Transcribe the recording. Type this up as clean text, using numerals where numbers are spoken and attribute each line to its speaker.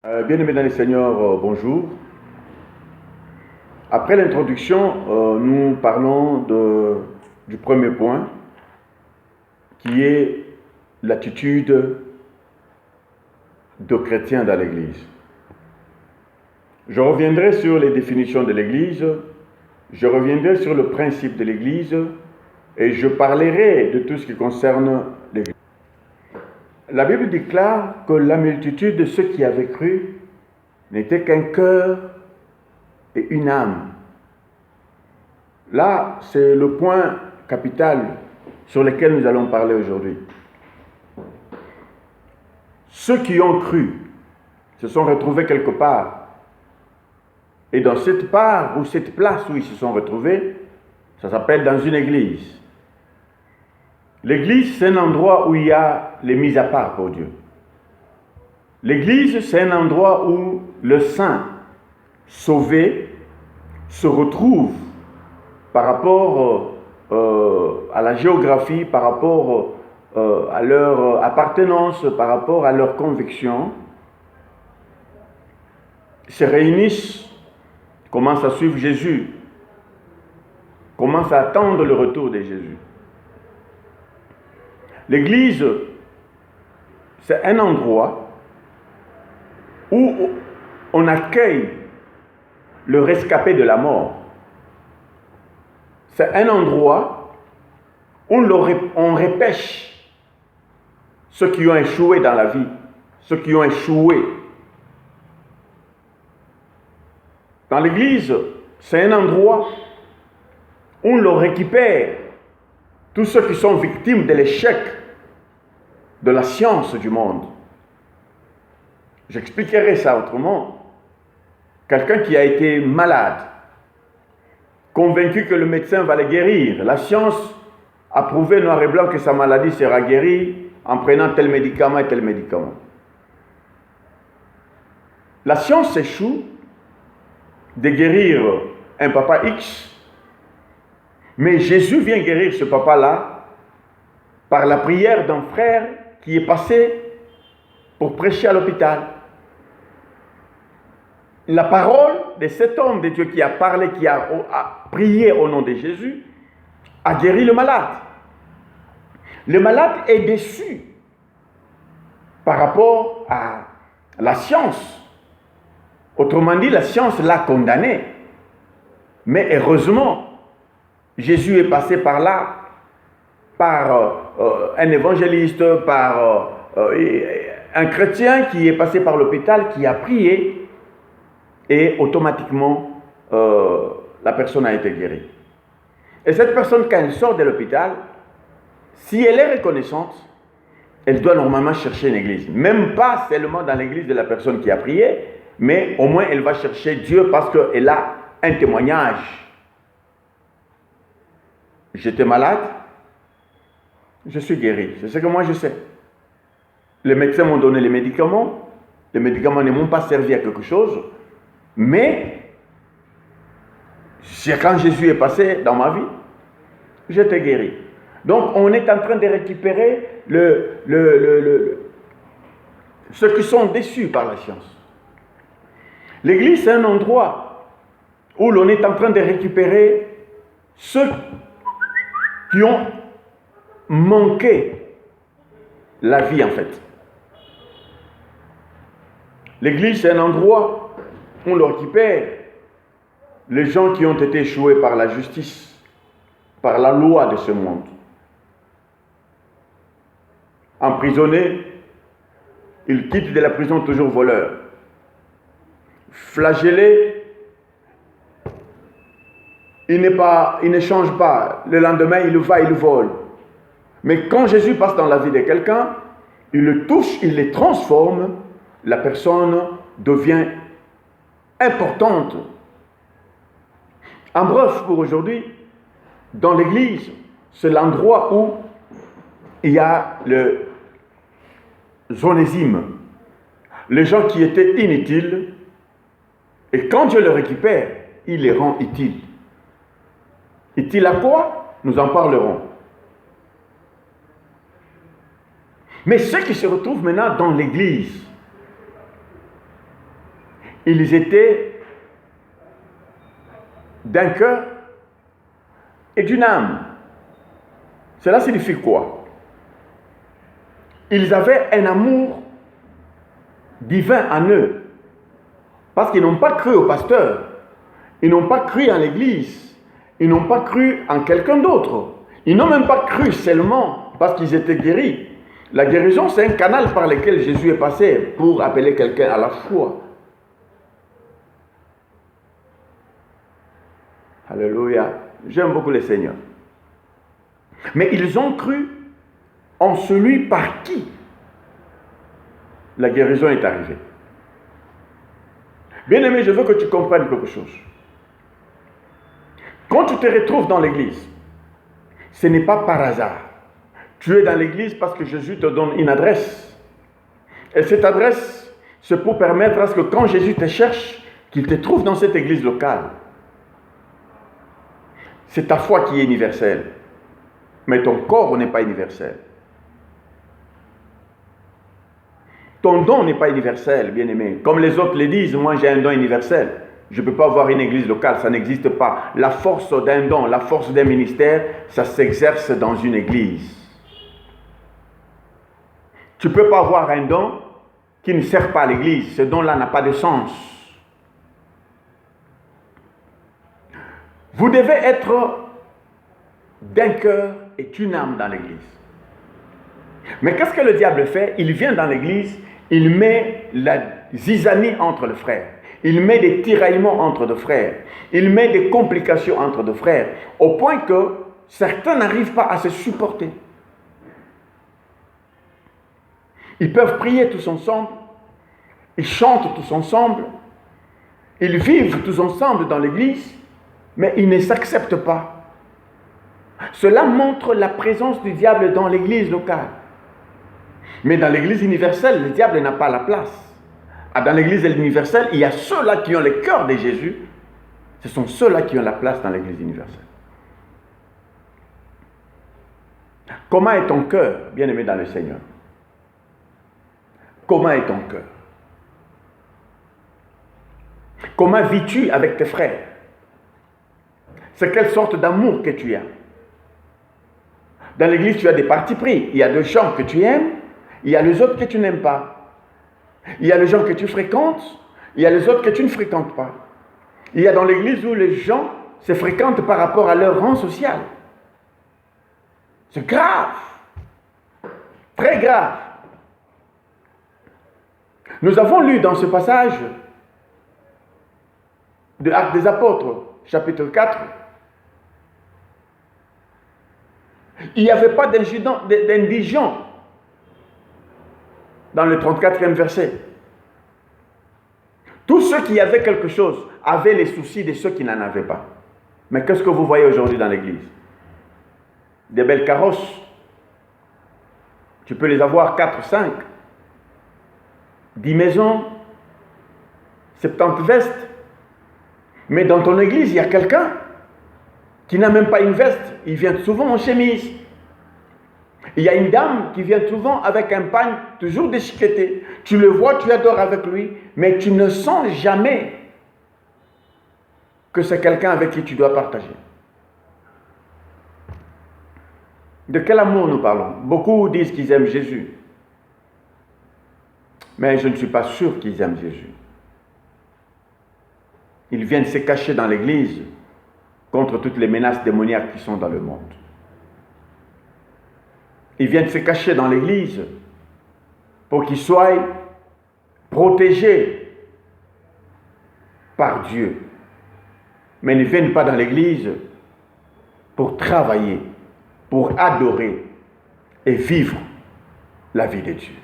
Speaker 1: Bien-aimés dans le Seigneur, bonjour. Après l'introduction, nous parlons du premier point, qui est l'attitude de chrétiens dans l'Église. Je reviendrai sur les définitions de l'Église, je reviendrai sur le principe de l'Église et je parlerai de tout ce qui concerne l'Église. La Bible déclare que la multitude de ceux qui avaient cru n'était qu'un cœur et une âme. Là, c'est le point capital sur lequel nous allons parler aujourd'hui. Ceux qui ont cru se sont retrouvés quelque part. Et dans cette part ou cette place où ils se sont retrouvés, ça s'appelle dans une église. L'église, c'est un endroit où il y a les mises à part pour Dieu. L'église, c'est un endroit où le saint sauvé se retrouve par rapport à la géographie, par rapport à leur appartenance, par rapport à leur conviction, se réunissent, commencent à suivre Jésus, commencent à attendre le retour de Jésus. L'église, c'est un endroit où on accueille le rescapé de la mort. C'est un endroit où on repêche ceux qui ont échoué dans la vie, ceux qui ont échoué. Dans l'église, c'est un endroit où on récupère tous ceux qui sont victimes de l'échec de la science du monde. J'expliquerai ça autrement. Quelqu'un qui a été malade, convaincu que le médecin va le guérir, la science a prouvé noir et blanc que sa maladie sera guérie en prenant tel médicament et tel médicament. La science échoue de guérir un papa X, mais Jésus vient guérir ce papa-là par la prière d'un frère qui est passé pour prêcher à l'hôpital. La parole de cet homme de Dieu qui a parlé, qui a prié au nom de Jésus, a guéri le malade. Le malade est déçu par rapport à la science. Autrement dit, la science l'a condamné. Mais heureusement, Jésus est passé par là, par un évangéliste, par un chrétien qui est passé par l'hôpital, qui a prié, et automatiquement, la personne a été guérie. Et cette personne, quand elle sort de l'hôpital, si elle est reconnaissante, elle doit normalement chercher une église. Même pas seulement dans l'église de la personne qui a prié, mais au moins elle va chercher Dieu parce qu'elle a un témoignage. J'étais malade, je suis guéri. C'est ce que moi je sais. Les médecins m'ont donné les médicaments ne m'ont pas servi à quelque chose, mais quand Jésus est passé dans ma vie, j'étais guéri. Donc on est en train de récupérer ceux qui sont déçus par la science. L'église, c'est un endroit où l'on est en train de récupérer ceux qui ont manqué la vie en fait. L'église, c'est un endroit où on récupère les gens qui ont été échoués par la justice, par la loi de ce monde. Emprisonnés, ils quittent de la prison toujours voleurs. Flagellés, il ne change pas. Le lendemain, il va, il vole. Mais quand Jésus passe dans la vie de quelqu'un, il le touche, il le transforme, la personne devient importante. En bref, pour aujourd'hui, dans l'église, c'est l'endroit où il y a le onésime, les gens qui étaient inutiles, et quand Dieu les récupère, il les rend utiles. Utiles à quoi? Nous en parlerons. Mais ceux qui se retrouvent maintenant dans l'église, ils étaient d'un cœur et d'une âme. Cela signifie quoi? Ils avaient un amour divin en eux. Parce qu'ils n'ont pas cru au pasteur. Ils n'ont pas cru en l'église. Ils n'ont pas cru en quelqu'un d'autre. Ils n'ont même pas cru seulement parce qu'ils étaient guéris. La guérison, c'est un canal par lequel Jésus est passé pour appeler quelqu'un à la foi. Alléluia. J'aime beaucoup le Seigneur. Mais ils ont cru en celui par qui la guérison est arrivée. Bien-aimé, je veux que tu comprennes quelque chose. Quand tu te retrouves dans l'église, ce n'est pas par hasard. Tu es dans l'église parce que Jésus te donne une adresse. Et cette adresse, c'est pour permettre à ce que quand Jésus te cherche, qu'il te trouve dans cette église locale. C'est ta foi qui est universelle. Mais ton corps n'est pas universel. Ton don n'est pas universel, bien-aimé. Comme les autres le disent, moi j'ai un don universel. Je ne peux pas avoir une église locale, ça n'existe pas. La force d'un don, la force d'un ministère, ça s'exerce dans une église. Tu ne peux pas avoir un don qui ne sert pas à l'église. Ce don-là n'a pas de sens. Vous devez être d'un cœur et d'une âme dans l'église. Mais qu'est-ce que le diable fait? Il vient dans l'église, il met la zizanie entre les frères. Il met des tiraillements entre deux frères. Il met des complications entre deux frères. Au point que certains n'arrivent pas à se supporter. Ils peuvent prier tous ensemble. Ils chantent tous ensemble. Ils vivent tous ensemble dans l'église. Mais ils ne s'acceptent pas. Cela montre la présence du diable dans l'église locale. Mais dans l'église universelle, le diable n'a pas la place. Dans l'église universelle, il y a ceux-là qui ont le cœur de Jésus. Ce sont ceux-là qui ont la place dans l'église universelle. Comment est ton cœur, bien-aimé dans le Seigneur? Comment est ton cœur? Comment vis-tu avec tes frères? C'est quelle sorte d'amour que tu as? Dans l'église, tu as des partis pris. Il y a des gens que tu aimes, il y a les autres que tu n'aimes pas. Il y a les gens que tu fréquentes, il y a les autres que tu ne fréquentes pas. Il y a dans l'église où les gens se fréquentent par rapport à leur rang social. C'est grave. Très grave. Nous avons lu dans ce passage de Actes des Apôtres, chapitre 4, il n'y avait pas d'indigents dans le 34e verset. Tous ceux qui avaient quelque chose avaient les soucis de ceux qui n'en avaient pas. Mais qu'est-ce que vous voyez aujourd'hui dans l'église? Des belles carrosses. Tu peux les avoir 4, 5. 10 maisons. 70 vestes. Mais dans ton église, il y a quelqu'un qui n'a même pas une veste. Il vient souvent en chemise. Il y a une dame qui vient souvent avec un pagne toujours déchiqueté. Tu le vois, tu adores avec lui, mais tu ne sens jamais que c'est quelqu'un avec qui tu dois partager. De quel amour nous parlons? Beaucoup disent qu'ils aiment Jésus. Mais je ne suis pas sûr qu'ils aiment Jésus. Ils viennent se cacher dans l'église contre toutes les menaces démoniaques qui sont dans le monde. Ils viennent se cacher dans l'église pour qu'ils soient protégés par Dieu. Mais ils ne viennent pas dans l'église pour travailler, pour adorer et vivre la vie de Dieu.